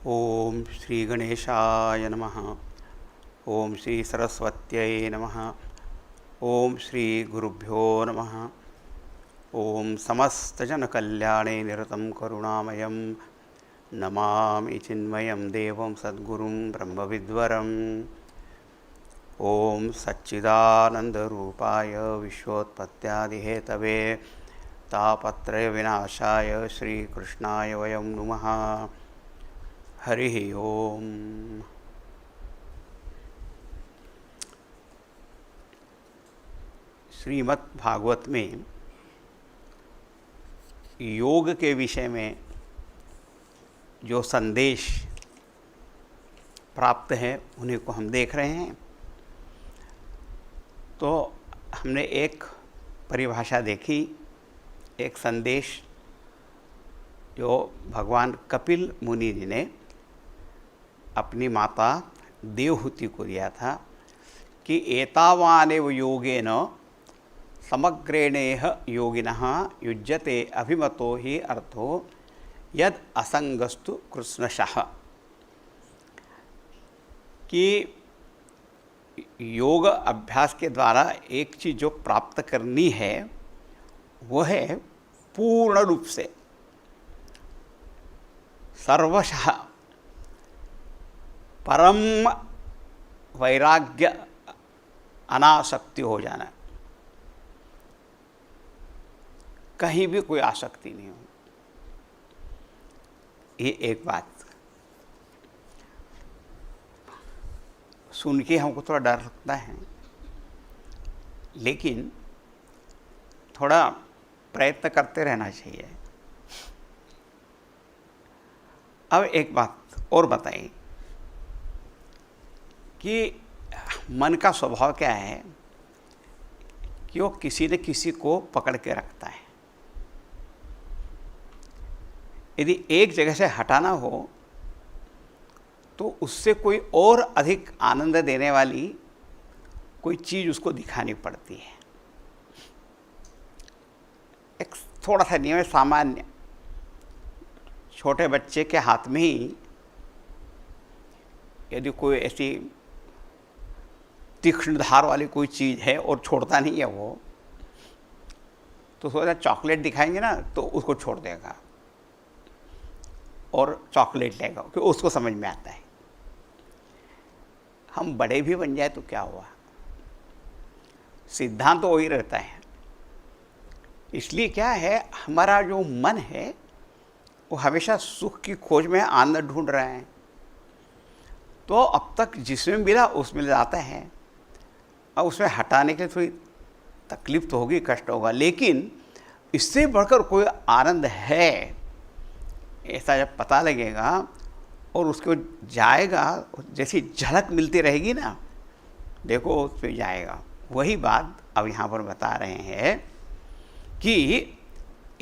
ओम श्री गणेशाय नमः। ओम श्री सरस्वत्यै नमः। ओम श्री गुरुभ्यो नमः। ओम समस्तजनकल्याणे निरतं करुणामयं नमामि चिन्मयं देवं सद्गुरुं ब्रह्मविद्वरम्। ओम सच्चिदानन्दरूपाय विश्वोत्पत्त्यादिहेतवे तापत्रय विनाशाय श्रीकृष्णाय वयं नुमः। हरि ओम। श्रीमद् भागवत में योग के विषय में जो संदेश प्राप्त है उन्हीं को हम देख रहे हैं। तो हमने एक परिभाषा देखी, एक संदेश जो भगवान कपिल मुनि जी ने अपनी माता देवहूति को दिया था कि एतावानेव योगेन समग्रेणेह योगिनः युज्यते अभिमतो ही अर्थो यद असंगस्तु कृष्णशः। कि योग अभ्यास के द्वारा एक चीज़ जो प्राप्त करनी है वह है पूर्ण रूप से सर्वशः परम वैराग्य अनासक्ति हो जाना, कहीं भी कोई आसक्ति नहीं हो। ये एक बात सुन के हमको थोड़ा डर लगता है, लेकिन थोड़ा प्रयत्न करते रहना चाहिए। अब एक बात और बताइए कि मन का स्वभाव क्या है कि वो किसी न किसी को पकड़ के रखता है। यदि एक जगह से हटाना हो तो उससे कोई और अधिक आनंद देने वाली कोई चीज़ उसको दिखानी पड़ती है। एक थोड़ा सा नियम है सामान्य, छोटे बच्चे के हाथ में ही यदि कोई ऐसी तीक्ष्ण धार वाली कोई चीज़ है और छोड़ता नहीं है वो, तो सोचा चॉकलेट दिखाएंगे ना तो उसको छोड़ देगा और चॉकलेट लेगा, क्योंकि उसको समझ में आता है। हम बड़े भी बन जाए तो क्या हुआ, सिद्धांत तो वही रहता है। इसलिए क्या है, हमारा जो मन है वो हमेशा सुख की खोज में आनंद ढूंढ रहा है। तो अब तक जिसमें मिला उसमें जाता है। अब उसमें हटाने के लिए थोड़ी तकलीफ तो होगी, कष्ट होगा, लेकिन इससे बढ़कर कोई आनंद है ऐसा जब पता लगेगा और उसको जाएगा, जैसी झलक मिलती रहेगी ना, देखो उस पर जाएगा। वही बात अब यहाँ पर बता रहे हैं कि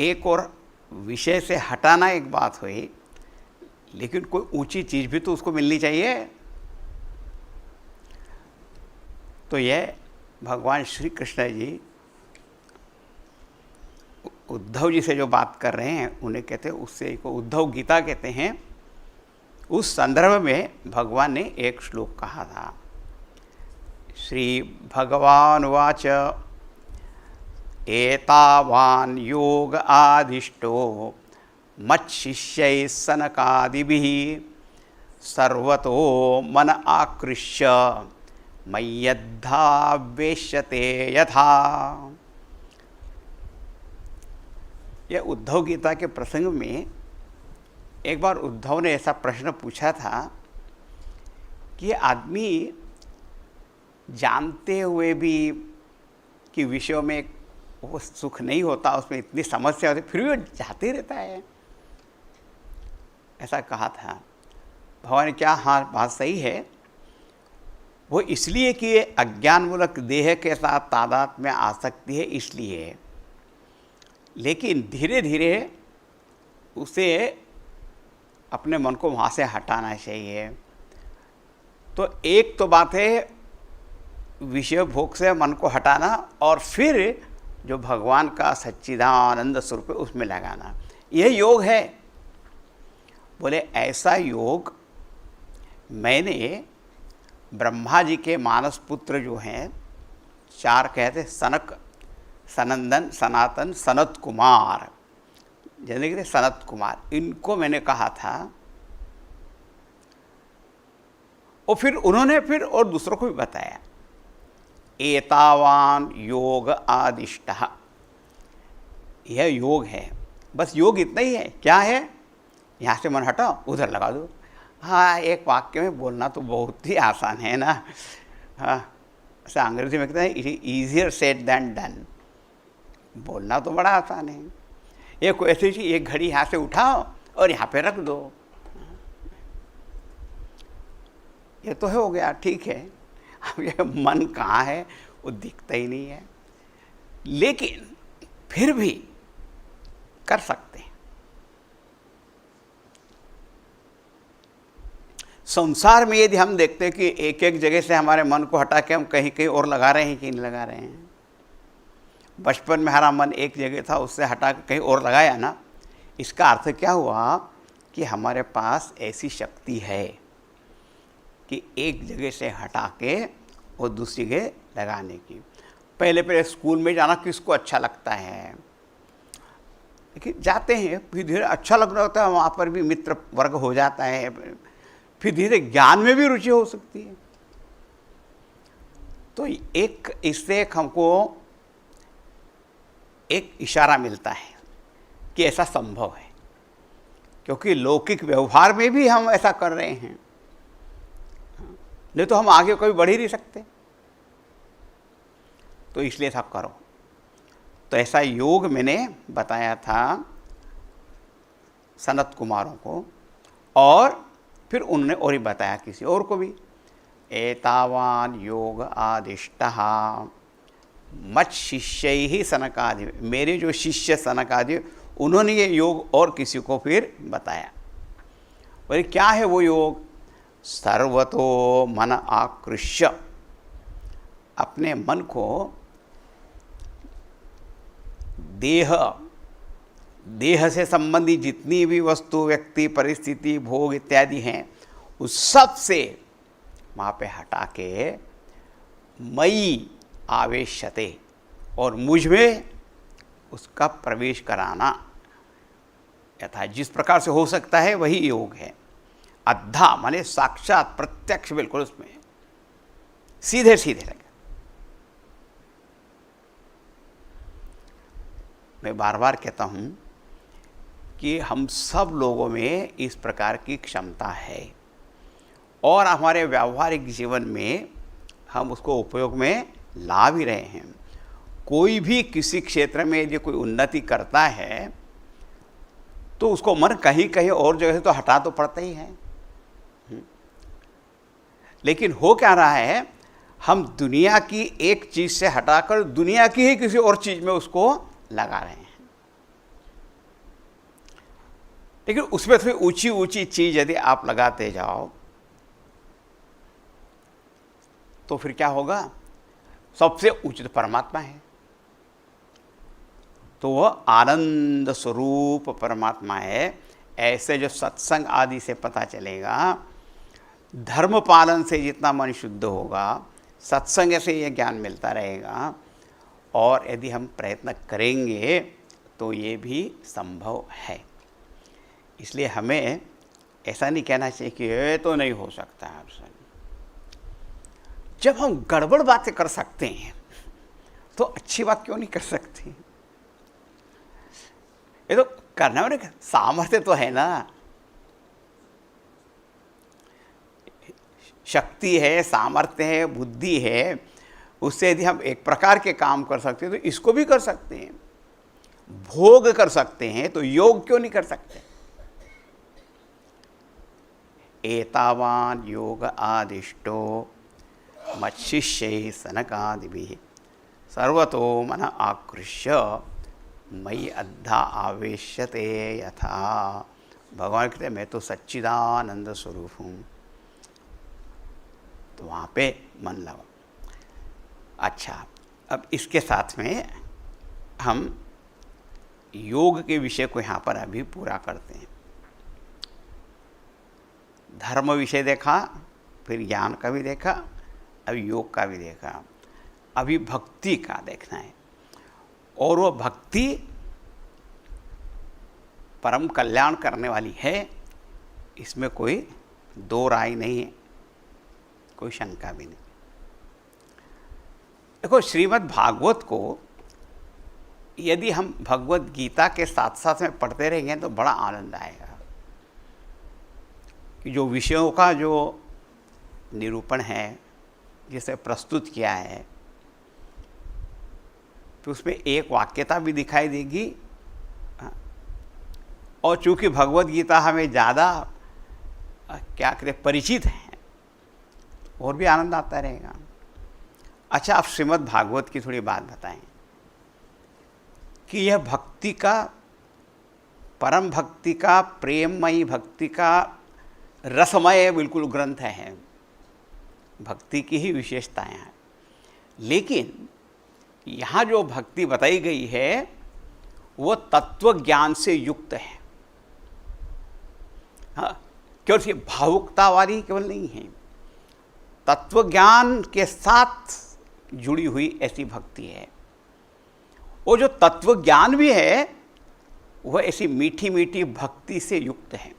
एक और विषय से हटाना एक बात हुई, लेकिन कोई ऊंची चीज़ भी तो उसको मिलनी चाहिए। तो यह भगवान श्री कृष्ण जी उद्धव जी से जो बात कर रहे हैं उन्हें कहते हैं, उससे को उद्धव गीता कहते हैं। उस संदर्भ में भगवान ने एक श्लोक कहा था। श्री भगवान उवाच एतावान् योग आदिष्टो मच्छिष्यैः सनकादिभिः सर्वतो मन आकृष्य मय्यद्धावेश्यते यथा। यह उद्धव गीता के प्रसंग में एक बार उद्धव ने ऐसा प्रश्न पूछा था कि आदमी जानते हुए भी कि विषयों में वो सुख नहीं होता, उसमें इतनी समस्या होती, फिर भी वो जाते रहता है, ऐसा कहा था। भगवान ने क्या, हाँ बात सही है, वो इसलिए कि ये अज्ञानमूलक देह के साथ तादाद में आसक्ति है इसलिए, लेकिन धीरे धीरे उसे अपने मन को वहाँ से हटाना चाहिए। तो एक तो बात है विषय भोग से मन को हटाना, और फिर जो भगवान का सच्चिदानंद स्वरूप है उसमें लगाना, यह योग है। बोले ऐसा योग मैंने ब्रह्मा जी के मानस पुत्र जो हैं, 4 कहते, सनक, सनंदन, सनातन, सनत कुमार, जैसे कि सनत कुमार, इनको मैंने कहा था। और फिर उन्होंने फिर और दूसरों को भी बताया, एतावान योग आदिष्टः, यह योग है। बस योग इतना ही है। क्या है? यहाँ से मन हटाओ, उधर लगा दो। हाँ, एक वाक्य में बोलना तो बहुत ही आसान है ना। हाँ, ऐसा अंग्रेजी में कहते हैं it is easier said then done. बोलना तो बड़ा आसान है। एक ऐसी चीज, एक घड़ी यहाँ से उठाओ और यहाँ पे रख दो, ये तो हो गया, ठीक है। अब ये मन कहाँ है वो दिखता ही नहीं है, लेकिन फिर भी कर सकते हैं। संसार में यदि हम देखते हैं कि एक एक जगह से हमारे मन को हटा के हम कहीं कहीं और लगा रहे हैं कि नहीं लगा रहे हैं। बचपन में हमारा मन एक जगह था, उससे हटा के कहीं और लगाया ना, इसका अर्थ क्या हुआ कि हमारे पास ऐसी शक्ति है कि एक जगह से हटा के और दूसरी जगह लगाने की। पहले पहले स्कूल में जाना किसको अच्छा लगता है, लेकिन जाते हैं, फिर धीरे अच्छा लगना होता है, वहाँ पर भी मित्र वर्ग हो जाता है, फिर धीरे ज्ञान में भी रुचि हो सकती है। तो एक इससे हमको एक इशारा मिलता है कि ऐसा संभव है, क्योंकि लौकिक व्यवहार में भी हम ऐसा कर रहे हैं, नहीं तो हम आगे कभी बढ़ ही नहीं सकते। तो इसलिए सब करो। तो ऐसा योग मैंने बताया था सनत कुमारों को, और फिर उन्होंने और ही बताया किसी और को भी। एतावान योग आदिष्टः मत शिष्य ही सनकादि, मेरे जो शिष्य सनकादि, उन्होंने ये योग और किसी को फिर बताया। बोले क्या है वो योग? सर्वतो मन आकृष्य, अपने मन को देह से संबंधी जितनी भी वस्तु, व्यक्ति, परिस्थिति, भोग इत्यादि हैं, उस सब से वहाँ पे हटा के मयि आवेश्यते, और मुझ में उसका प्रवेश कराना, यथा जिस प्रकार से हो सकता है वही योग है। अद्धा माने साक्षात, प्रत्यक्ष, बिल्कुल उसमें सीधे सीधे लगे। मैं बार बार कहता हूँ कि हम सब लोगों में इस प्रकार की क्षमता है, और हमारे व्यावहारिक जीवन में हम उसको उपयोग में ला भी रहे हैं। कोई भी किसी क्षेत्र में यदि कोई उन्नति करता है तो उसको मन कहीं कहीं और जगह से तो हटा तो पड़ता ही है। लेकिन हो क्या रहा है, हम दुनिया की एक चीज से हटाकर दुनिया की ही किसी और चीज में उसको लगा रहे हैं। लेकिन उसमें थोड़ी ऊंची ऊंची चीज यदि आप लगाते जाओ तो फिर क्या होगा? सबसे उचित परमात्मा है, तो वह आनंद स्वरूप परमात्मा है। ऐसे जो सत्संग आदि से पता चलेगा, धर्म पालन से जितना मन शुद्ध होगा, सत्संग से ये ज्ञान मिलता रहेगा, और यदि हम प्रयत्न करेंगे तो ये भी संभव है। इसलिए हमें ऐसा नहीं कहना चाहिए कि ये तो नहीं हो सकता है आपसे। जब हम गड़बड़ बातें कर सकते हैं तो अच्छी बात क्यों नहीं कर सकते? ये तो करना में सामर्थ्य तो है ना, शक्ति है, सामर्थ्य है, बुद्धि है, उससे यदि हम एक प्रकार के काम कर सकते हैं तो इसको भी कर सकते हैं। भोग कर सकते हैं तो योग क्यों नहीं कर सकते? एतावान योग आदिष्टो मच्छिष्य सनकादिभिः सर्वतो मन आकृष्य मयि अद्धा आवेश्यते यथा। भगवान कहते मैं तो सच्चिदानंद स्वरूप हूँ, तो वहाँ पे मन लगा। अच्छा, अब इसके साथ में हम योग के विषय को यहाँ पर अभी पूरा करते हैं। धर्म विषय देखा, फिर ज्ञान का भी देखा, अभी योग का भी देखा, अभी भक्ति का देखना है। और वो भक्ति परम कल्याण करने वाली है, इसमें कोई दो राय नहीं है, कोई शंका भी नहीं। देखो, श्रीमद् भागवत को यदि हम भगवत गीता के साथ साथ में पढ़ते रहेंगे तो बड़ा आनंद आएगा कि जो विषयों का जो निरूपण है, जिसे प्रस्तुत किया है, तो उसमें एक वाक्यता भी दिखाई देगी। और चूंकि भगवत गीता हमें ज़्यादा क्या कहते परिचित है, और भी आनंद आता रहेगा। अच्छा, आप श्रीमद् भागवत की थोड़ी बात बताएं कि यह भक्ति का, परम भक्ति का, प्रेममयी भक्ति का रसमय बिल्कुल ग्रंथ है। भक्ति की ही विशेषताएं हैं, लेकिन यहाँ जो भक्ति बताई गई है वो तत्व ज्ञान से युक्त है। हाँ, केवल ये भावुकता वाली केवल नहीं है, तत्व ज्ञान के साथ जुड़ी हुई ऐसी भक्ति है। वो जो तत्व ज्ञान भी है वह ऐसी मीठी मीठी भक्ति से युक्त है।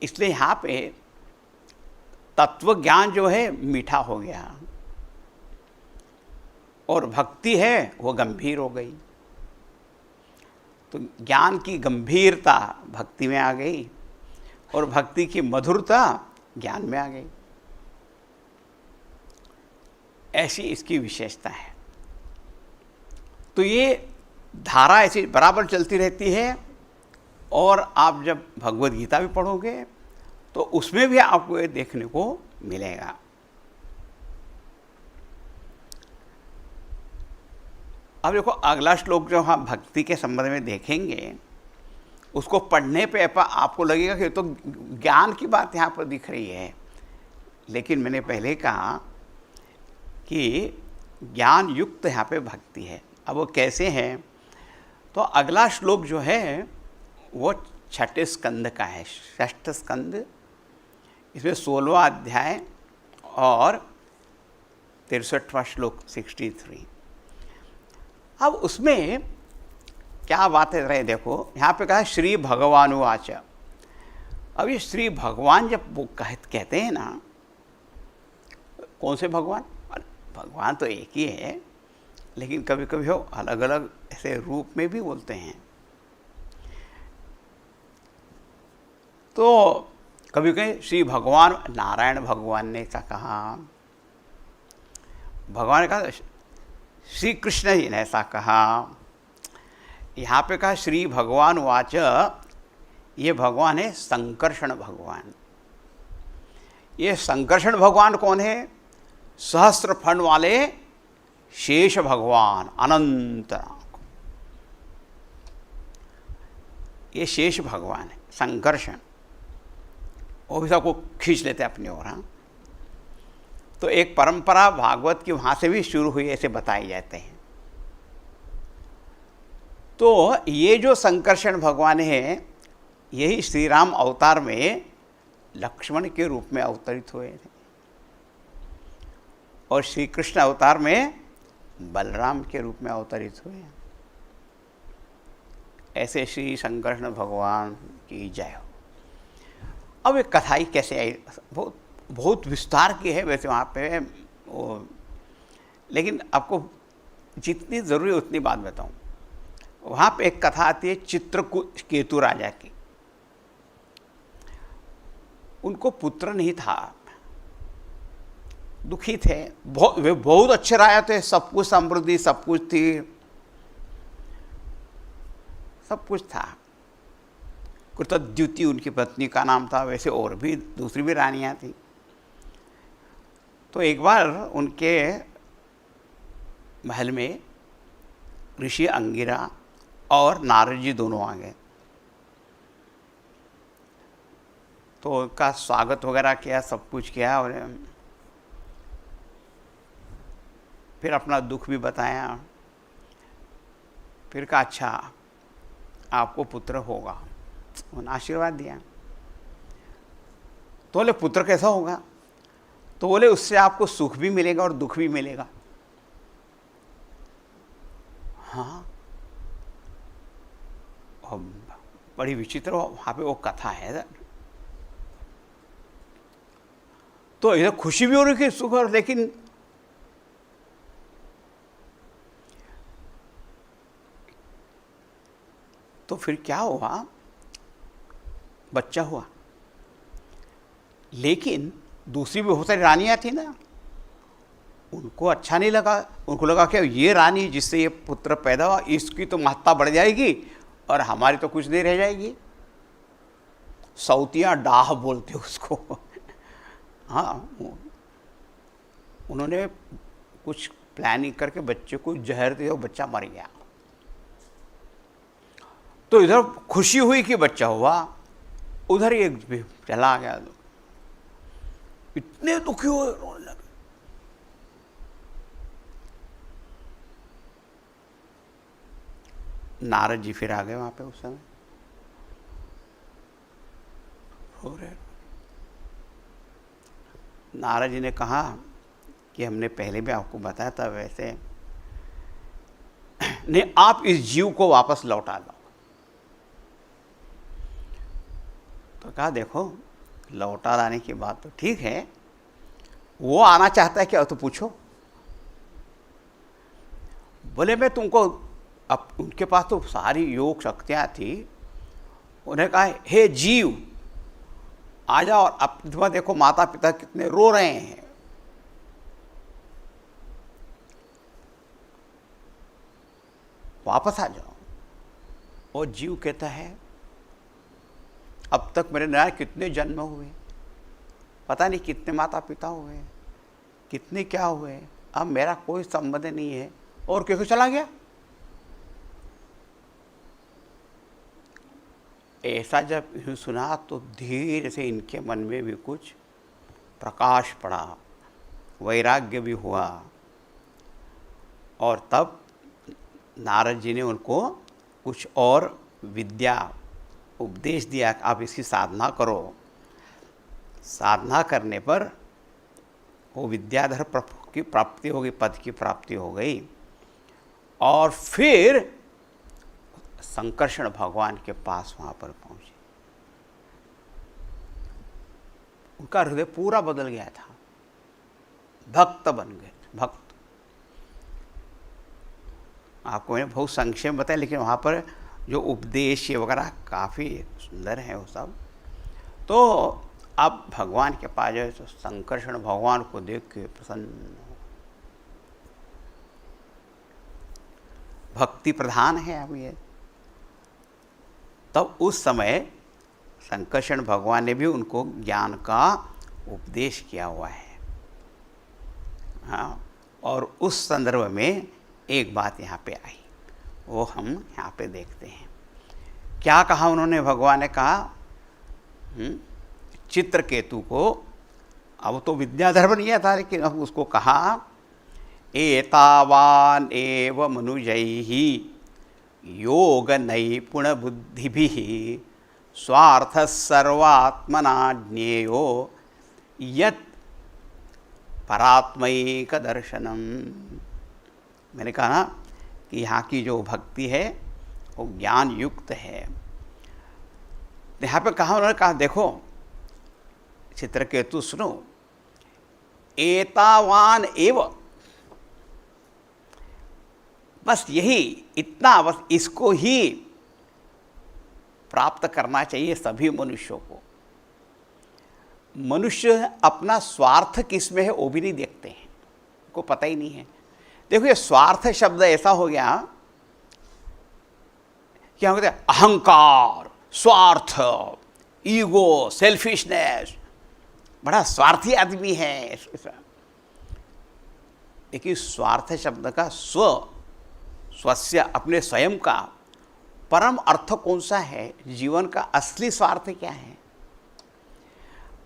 इसलिए यहाँ पे तत्व ज्ञान जो है मीठा हो गया और भक्ति है वो गंभीर हो गई। तो ज्ञान की गंभीरता भक्ति में आ गई और भक्ति की मधुरता ज्ञान में आ गई। ऐसी इसकी विशेषता है। तो ये धारा ऐसी बराबर चलती रहती है। और आप जब भगवद गीता भी पढ़ोगे तो उसमें भी आपको ये देखने को मिलेगा। अब देखो, अगला श्लोक जो हम भक्ति के संबंध में देखेंगे, उसको पढ़ने पे आपको लगेगा कि तो ज्ञान की बात यहाँ पर दिख रही है, लेकिन मैंने पहले कहा कि ज्ञान युक्त यहाँ पे भक्ति है। अब वो कैसे है, तो अगला श्लोक जो है वो छठे स्कंद का है, षष्ठ स्कंद। इसमें 16वां अध्याय और 63वां श्लोक 63। अब उसमें क्या बात है रहे, देखो यहाँ पे कहा श्री भगवानुवाच। अब ये श्री भगवान जब वो कहते हैं ना, कौन से भगवान? भगवान तो एक ही है, लेकिन कभी कभी वो अलग अलग ऐसे रूप में भी बोलते हैं। तो कभी कहीं श्री भगवान, नारायण भगवान ने ऐसा कहा, भगवान ने कहा, श्री कृष्ण जी ने ऐसा कहा। यहाँ पे कहा श्री भगवान वाच, ये भगवान है संकर्षण भगवान। ये संकर्षण भगवान कौन है? सहस्त्र फण वाले शेष भगवान, अनंत। ये शेष भगवान है संकर्षण, वो भी सबको खींच लेते अपनी ओर। हाँ, तो एक परंपरा भागवत की वहाँ से भी शुरू हुई, ऐसे बताए जाते हैं। तो ये जो संकर्षण भगवान है, यही श्री राम अवतार में लक्ष्मण के रूप में अवतरित हुए थे और श्री कृष्ण अवतार में बलराम के रूप में अवतरित हुए। ऐसे श्री संकर्षण भगवान की जय हो। अब एक कथाई कैसे आई, बहुत विस्तार की है वैसे वहाँ पे वो, लेकिन आपको जितनी ज़रूरी उतनी बात बताऊँ। वहाँ पे एक कथा आती है चित्रकेतु राजा की। उनको पुत्र नहीं था, दुखी थे, वे बहुत अच्छे राजा थे, सब कुछ समृद्धि, सब कुछ थी, सब कुछ था। कृतद्युति उनकी पत्नी का नाम था, वैसे और भी दूसरी भी रानियां थी। तो एक बार उनके महल में ऋषि अंगिरा और नारद जी दोनों आ गए। तो उनका स्वागत वगैरह किया, सब कुछ किया और फिर अपना दुख भी बताया। फिर कहा अच्छा आपको पुत्र होगा, उन्होंने आशीर्वाद दिया। तो बोले पुत्र कैसा होगा? तो बोले उससे आपको सुख भी मिलेगा और दुख भी मिलेगा। हाँ, और बड़ी विचित्र वहाँ पे वो कथा है। तो इधर खुशी भी हो रही है, सुख, और लेकिन तो फिर क्या हुआ, बच्चा हुआ, लेकिन दूसरी भी बहुत सारी रानियां थी ना, उनको अच्छा नहीं लगा। उनको लगा कि ये रानी जिससे ये पुत्र पैदा हुआ, इसकी तो महत्ता बढ़ जाएगी और हमारी तो कुछ नहीं रह जाएगी। सौतियाँ डाह बोलते उसको। हाँ, उन्होंने कुछ प्लानिंग करके बच्चे को जहर दिया, बच्चा मर गया। तो इधर खुशी हुई कि बच्चा हुआ, उधर ये भी चला गया। इतने दुखी हुए, रोने लगे। नारद जी फिर आ गए वहां पे उस समय, रो रहे। नारद जी ने कहा कि हमने पहले भी आपको बताया था, वैसे नहीं, आप इस जीव को वापस लौटा दो। तो कहा देखो, लौटा लाने की बात तो ठीक है, वो आना चाहता है क्या तो पूछो। बोले मैं तुमको, अब उनके पास तो सारी योग शक्तियाँ थी। उन्हें कहा हे जीव आ जाओ, और अब तुम्हें देखो माता पिता कितने रो रहे हैं, वापस आ जाओ। और जीव कहता है अब तक मेरे नया कितने जन्म हुए, पता नहीं कितने माता पिता हुए, कितने क्या हुए, अब मेरा कोई संबंध नहीं है, और कैसे चला गया। ऐसा जब इन्होंने सुना तो धीरे से इनके मन में भी कुछ प्रकाश पड़ा, वैराग्य भी हुआ। और तब नारद जी ने उनको कुछ और विद्या उपदेश दिया, आप इसकी साधना करो। साधना करने पर वो विद्याधर की प्राप्ति हो गई, पद की प्राप्ति हो गई। और फिर संकर्षण भगवान के पास वहाँ पर पहुँचे। उनका हृदय पूरा बदल गया था, भक्त बन गए, भक्त। आपको मैंने बहुत संक्षेप बताया, लेकिन वहाँ पर जो उपदेश वगैरह काफ़ी सुंदर है वो सब। तो अब भगवान के पास जाए तो संकर्षण भगवान को देख के प्रसन्न, भक्ति प्रधान है अब ये। तब उस समय संकर्षण भगवान ने भी उनको ज्ञान का उपदेश किया हुआ है। हाँ, और उस संदर्भ में एक बात यहाँ पे आई, वो हम यहाँ पे देखते हैं। क्या कहा उन्होंने? भगवान ने कहा चित्रकेतु को, अब तो विद्याधर बन गया था, लेकिन अब उसको कहा एतावान एव मनुजैहि योग नैपुण बुद्धिभिः स्वार्थ सर्वात्मना ज्ञेयो यत् परात्मैक दर्शनम। मैंने कहा ना कि यहाँ की जो भक्ति है वो ज्ञान युक्त है। यहाँ पे कहा, उन्होंने कहा देखो चित्रकेतु सुनो, एतावान एव, बस यही इतना, बस इसको ही प्राप्त करना चाहिए सभी मनुष्यों को। मनुष्य अपना स्वार्थ किस में है वो भी नहीं देखते हैं, उनको पता ही नहीं है। देखो ये स्वार्थ शब्द ऐसा हो गया, क्या कहते हैं, अहंकार, स्वार्थ, ईगो, सेल्फिशनेस, बड़ा स्वार्थी आदमी है। लेकिन स्वार्थ शब्द का स्वस्य, अपने स्वयं का परम अर्थ कौन सा है, जीवन का असली स्वार्थ क्या है?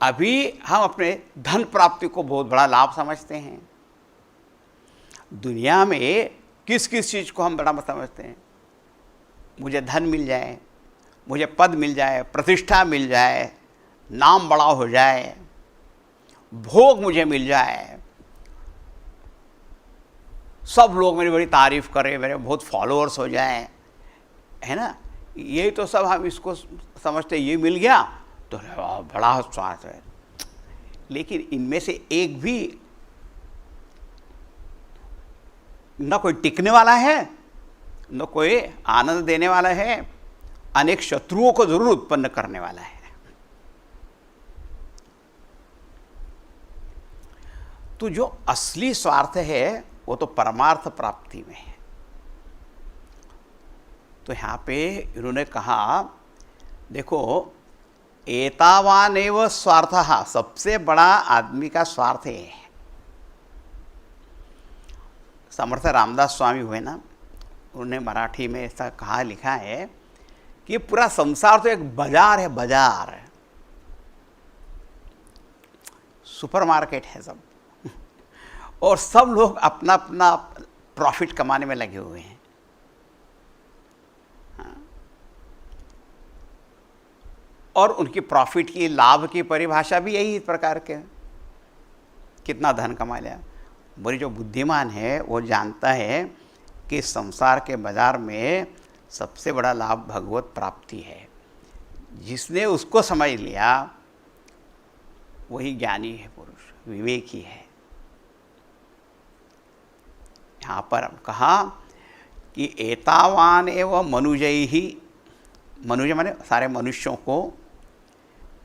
अभी हम अपने धन प्राप्ति को बहुत बड़ा लाभ समझते हैं। दुनिया में किस किस चीज़ को हम बड़ा समझते हैं? मुझे धन मिल जाए, मुझे पद मिल जाए, प्रतिष्ठा मिल जाए, नाम बड़ा हो जाए, भोग मुझे मिल जाए, सब लोग मेरी बड़ी तारीफ करें, मेरे बहुत फॉलोअर्स हो जाएं, है ना। यही तो सब हम इसको समझते, ये मिल गया तो बड़ा स्वार्थ है। लेकिन इनमें से एक भी न कोई टिकने वाला है, न कोई आनंद देने वाला है, अनेक शत्रुओं को जरूर उत्पन्न करने वाला है। तो जो असली स्वार्थ है वो तो परमार्थ प्राप्ति में है। तो यहां पे इन्होंने कहा, देखो, एतावानेव स्वार्थः, सबसे बड़ा आदमी का स्वार्थ है। समर्थ रामदास स्वामी हुए ना, उन्होंने मराठी में ऐसा कहा, लिखा है कि पूरा संसार तो एक बाजार है, बाजार, सुपरमार्केट है सब, और सब लोग अपना अपना प्रॉफिट कमाने में लगे हुए हैं। और उनकी प्रॉफिट की, लाभ की परिभाषा भी यही प्रकार के, कितना धन कमा लिया। बोली जो बुद्धिमान है वो जानता है कि संसार के बाजार में सबसे बड़ा लाभ भगवत प्राप्ति है। जिसने उसको समझ लिया वही ज्ञानी है, पुरुष विवेकी है। यहाँ पर कहा कि एतावान एवं मनुजैहि, मनुज माने सारे मनुष्यों को,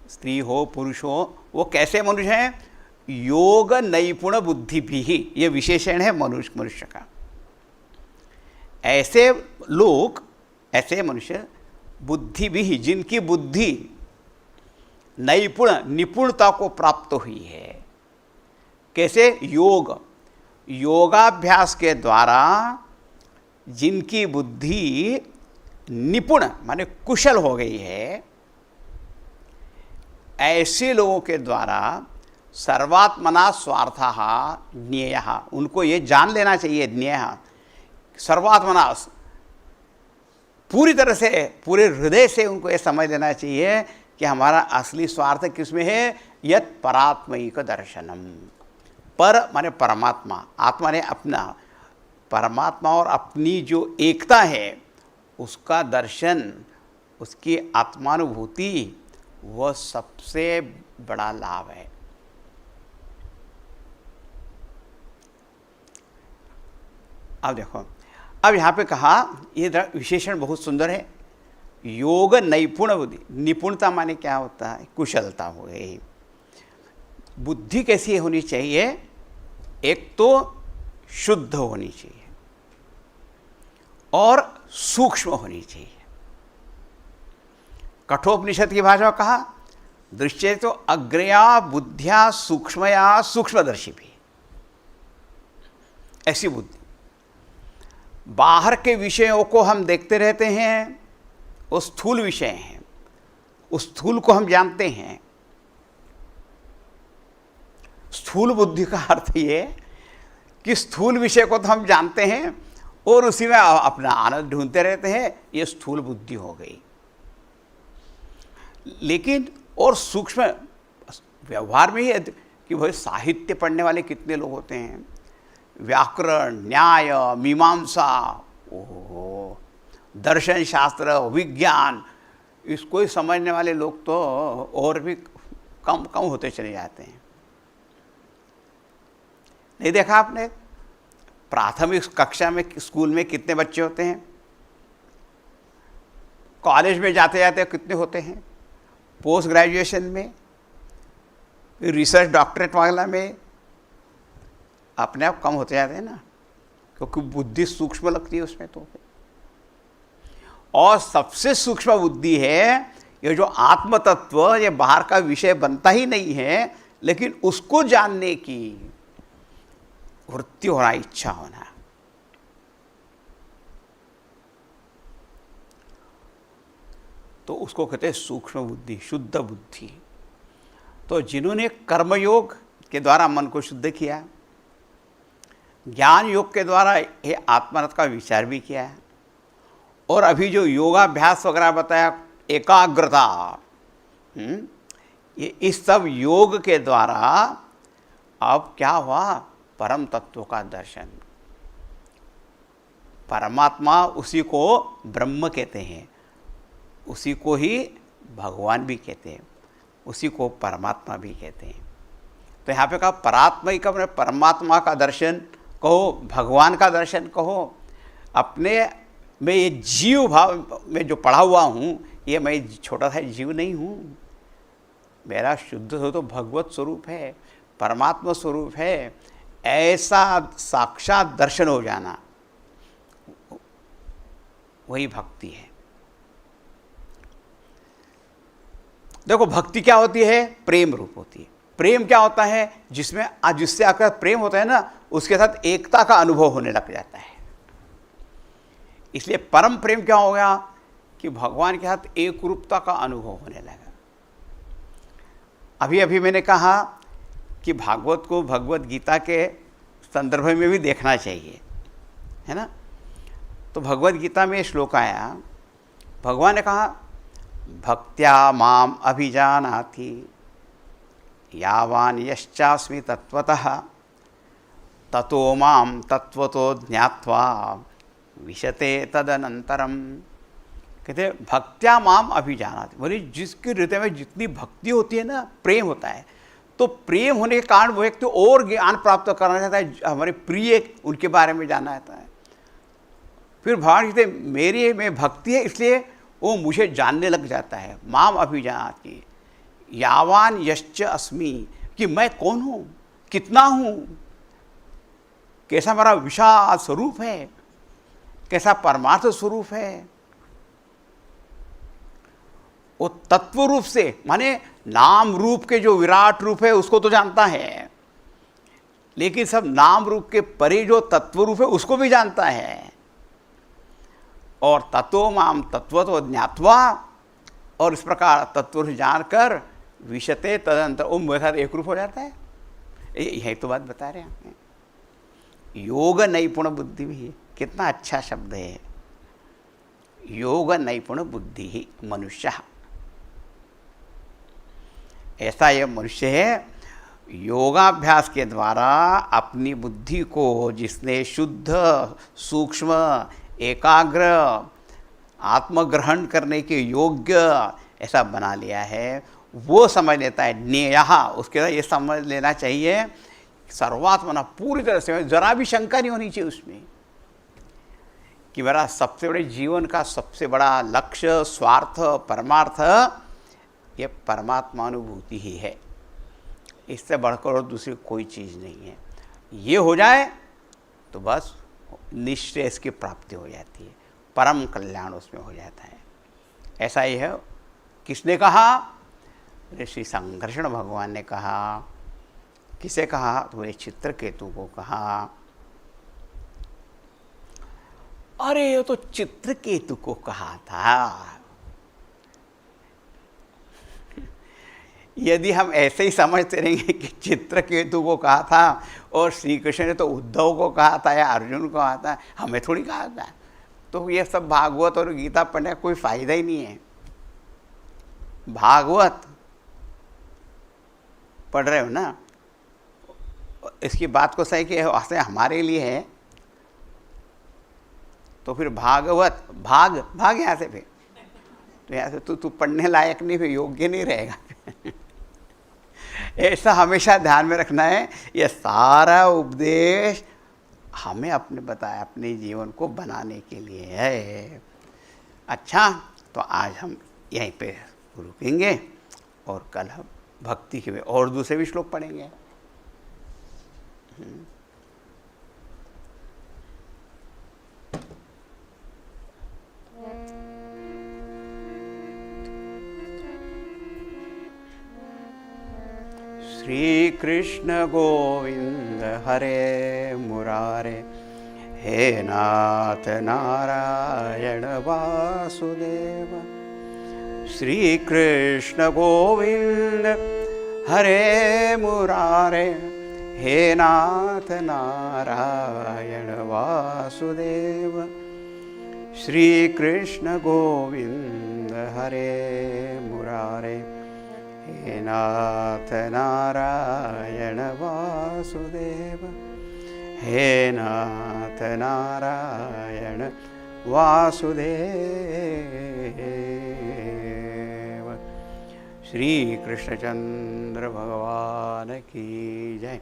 स्त्री हो पुरुष हो, वो कैसे मनुष्य हैं? योग नैपुण बुद्धि भी, ये विशेषण है मनुष्य का। ऐसे लोग, ऐसे मनुष्य, बुद्धि भी, जिनकी बुद्धि नैपुण, निपुणता को प्राप्त हुई है। कैसे? योग, योगाभ्यास के द्वारा जिनकी बुद्धि निपुण माने कुशल हो गई है, ऐसे लोगों के द्वारा सर्वात्मना स्वार्थः ज्ञेयः, उनको ये जान लेना चाहिए, ज्ञेयः सर्वात्मना, पूरी तरह से, पूरे हृदय से उनको ये समझ लेना चाहिए कि हमारा असली स्वार्थ किसमें है? यत् परात्मैक दर्शनम, पर माने परमात्मा, आत्मा ने अपना, परमात्मा और अपनी जो एकता है उसका दर्शन, उसकी आत्मानुभूति, वह सबसे बड़ा लाभ है। अब देखो, अब यहाँ पे कहा, ये विशेषण बहुत सुंदर है, योग नैपुण बुद्धि। निपुणता माने क्या होता है? कुशलता हो गई। बुद्धि कैसी होनी चाहिए? एक तो शुद्ध होनी चाहिए और सूक्ष्म होनी चाहिए। कठोपनिषद की भाषा में कहा, दृश्य तो अग्रया बुद्धिया सूक्ष्मया सूक्ष्मदर्शी भी, ऐसी बुद्धि। बाहर के विषयों को हम देखते रहते हैं, वो स्थूल विषय हैं, उस स्थूल को हम जानते हैं। स्थूल बुद्धि का अर्थ ये कि स्थूल विषय को तो हम जानते हैं और उसी में अपना आनंद ढूंढते रहते हैं, ये स्थूल बुद्धि हो गई। लेकिन और सूक्ष्म व्यवहार में ही है कि भाई साहित्य पढ़ने वाले कितने लोग होते हैं, व्याकरण, न्याय, मीमांसा, ओहो, दर्शन शास्त्र, विज्ञान, इसको ही समझने वाले लोग तो और भी कम कम होते चले जाते हैं। नहीं देखा आपने? प्राथमिक कक्षा में, स्कूल में कितने बच्चे होते हैं? कॉलेज में जाते जाते कितने होते हैं? पोस्ट ग्रेजुएशन में, रिसर्च डॉक्टरेट वाला में अपने आप कम होते जाते हैं ना, क्योंकि बुद्धि सूक्ष्म लगती है उसमें तो। और सबसे सूक्ष्म बुद्धि है ये जो आत्म तत्व, ये बाहर का विषय बनता ही नहीं है, लेकिन उसको जानने की वृत्ति होना, इच्छा होना। तो उसको कहते हैं सूक्ष्म बुद्धि, शुद्ध बुद्धि। तो जिन्होंने कर्मयोग के द्वारा मन को शुद्ध किया, ज्ञान योग के द्वारा ये आत्मरथ का विचार भी किया है, और अभी जो योगाभ्यास वगैरह बताया, एकाग्रता, ये इस सब योग के द्वारा अब क्या हुआ, परम तत्व का दर्शन। परमात्मा उसी को ब्रह्म कहते हैं, उसी को ही भगवान भी कहते हैं, उसी को परमात्मा भी कहते हैं। तो यहाँ पे कहा परात्मिक, परमात्मा का दर्शन कहो, भगवान का दर्शन कहो। अपने में ये जीव भाव में जो पढ़ा हुआ हूँ, ये मैं छोटा सा जीव नहीं हूँ। मेरा शुद्ध हो तो भगवत स्वरूप है, परमात्मा स्वरूप है। ऐसा साक्षात दर्शन हो जाना, वही भक्ति है। देखो भक्ति क्या होती है, प्रेम रूप होती है। प्रेम क्या होता है, जिससे आकर प्रेम होता है ना, उसके साथ एकता का अनुभव होने लग जाता है। इसलिए परम प्रेम क्या हो गया कि भगवान के साथ एक रूपता का अनुभव होने लगा। अभी अभी मैंने कहा कि भागवत को भगवत गीता के संदर्भ में भी देखना चाहिए, है ना। तो भगवत गीता में श्लोक आया, भगवान ने कहा भक्त्या माम अभिजानाति यावान यश्चास्मि तत्वतः ततो माम तत्वतो ज्ञात्वा विशते तदनंतरम। कहते भक्त्या माम अभिजानाति, बोले जिसके हृदय में जितनी भक्ति होती है ना, प्रेम होता है, तो प्रेम होने के कारण वो व्यक्ति और ज्ञान प्राप्त करना चाहता है, हमारे प्रिय उनके बारे में जानना चाहता है। फिर भगवान कहते मेरी में भक्ति है, इसलिए वो मुझे जानने लग जाता है। माम अभिजानाति यावान यश्च अस्मि, कि मैं कौन हूँ, कितना हूँ, कैसा मेरा विशाल स्वरूप है, कैसा परमार्थ स्वरूप है। वो तत्व रूप से, माने नाम रूप के जो विराट रूप है उसको तो जानता है, लेकिन सब नाम रूप के परे जो तत्व रूप है उसको भी जानता है। और तत्व माम तत्व तो ज्ञात्वा, और इस प्रकार तत्व से जानकर विशते तदंतर, वो मेरे साथ एक रूप हो जाता है। यही तो बात बता रहे हैं। योग नैपुण बुद्धि भी, कितना अच्छा शब्द है, योग नैपुण बुद्धि ही मनुष्य। ऐसा यह मनुष्य है, योगाभ्यास के द्वारा अपनी बुद्धि को जिसने शुद्ध, सूक्ष्म, एकाग्र, आत्मग्रहण करने के योग्य ऐसा बना लिया है, वो समझ लेता है ज्ञेयः। उसके बाद ये समझ लेना चाहिए सर्वात्मना, पूरी तरह से, जरा भी शंका नहीं होनी चाहिए उसमें, कि मेरा सबसे बड़े जीवन का सबसे बड़ा लक्ष्य, स्वार्थ, परमार्थ ये परमात्मानुभूति ही है। इससे बढ़कर और दूसरी कोई चीज़ नहीं है। ये हो जाए तो बस निश्रेयस की प्राप्ति हो जाती है, परम कल्याण उसमें हो जाता है। ऐसा ही है। किसने कहा, श्री संघर्षण भगवान ने कहा। किसे कहा, तो बोले चित्रकेतु को कहा। अरे ये तो चित्रकेतु को कहा था। यदि हम ऐसे ही समझते रहेंगे कि चित्रकेतु को कहा था और श्री कृष्ण ने तो उद्धव को कहा था या अर्जुन को कहा था, हमें थोड़ी कहा था, तो ये सब भागवत और गीता पढ़ने का कोई फायदा ही नहीं है। भागवत पढ़ रहे हो ना, इसकी बात को सही कि हमारे लिए है, तो फिर भागवत, भाग यहाँ से, फिर तो यहाँ से तू पढ़ने लायक नहीं, फिर योग्य नहीं रहेगा। ऐसा हमेशा ध्यान में रखना है। यह सारा उपदेश हमें अपने बताया, अपने जीवन को बनाने के लिए है। अच्छा, तो आज हम यहीं पे रुकेंगे और कल हम भक्ति के और दूसरे भी श्लोक पढ़ेंगे। श्री कृष्ण गोविंद हरे मुरारे, हे नाथ नारायण वासुदेव। श्री कृष्ण गोविंद हरे मुरारे, हे नाथ नारायण वासुदेव। श्री कृष्ण गोविंद हरे मुरारे, हे नाथ नारायण वासुदेव, हे नाथ नारायण वासुदेव। श्री कृष्णचंद्र भगवान की जय।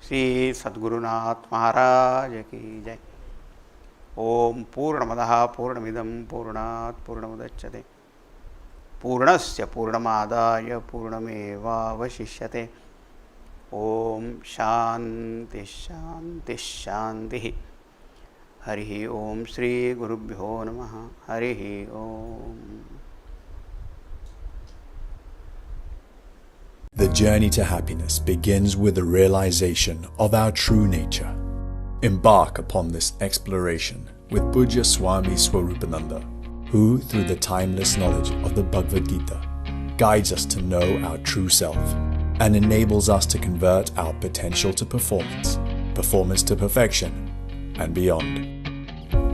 श्री सद्गुरुनाथ महाराज की जय। ओम पूर्णमदः पूर्णमिदं पूर्णात् पूर्णमुदच्यते पूर्णस्य पूर्णमादाय पूर्णमेवावशिष्यते। ओम शांति शांति शांति। हरि ओम श्री गुरुभ्यो नमः। हरि ओम। The journey to happiness begins with the realization of our true nature. Embark upon this exploration with Pujya Swami Swarupananda, who, through the timeless knowledge of the Bhagavad Gita, guides us to know our true self and enables us to convert our potential to performance, performance to perfection, and beyond.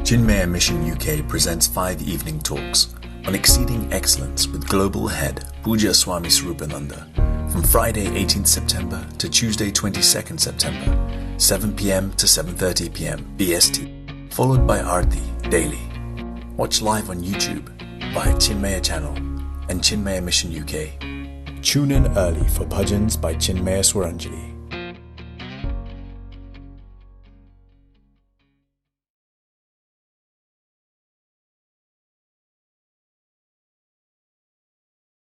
Chinmaya Mission UK presents 5 evening talks on exceeding excellence with global head Pujya Swami Swarupananda from Friday 18th September to Tuesday 22nd September, 7 p.m. to 7:30 p.m. BST, followed by Aarti daily. Watch live on YouTube via Chinmaya channel and Chinmaya Mission UK. Tune in early for bhajans by Chinmaya Swaranjali.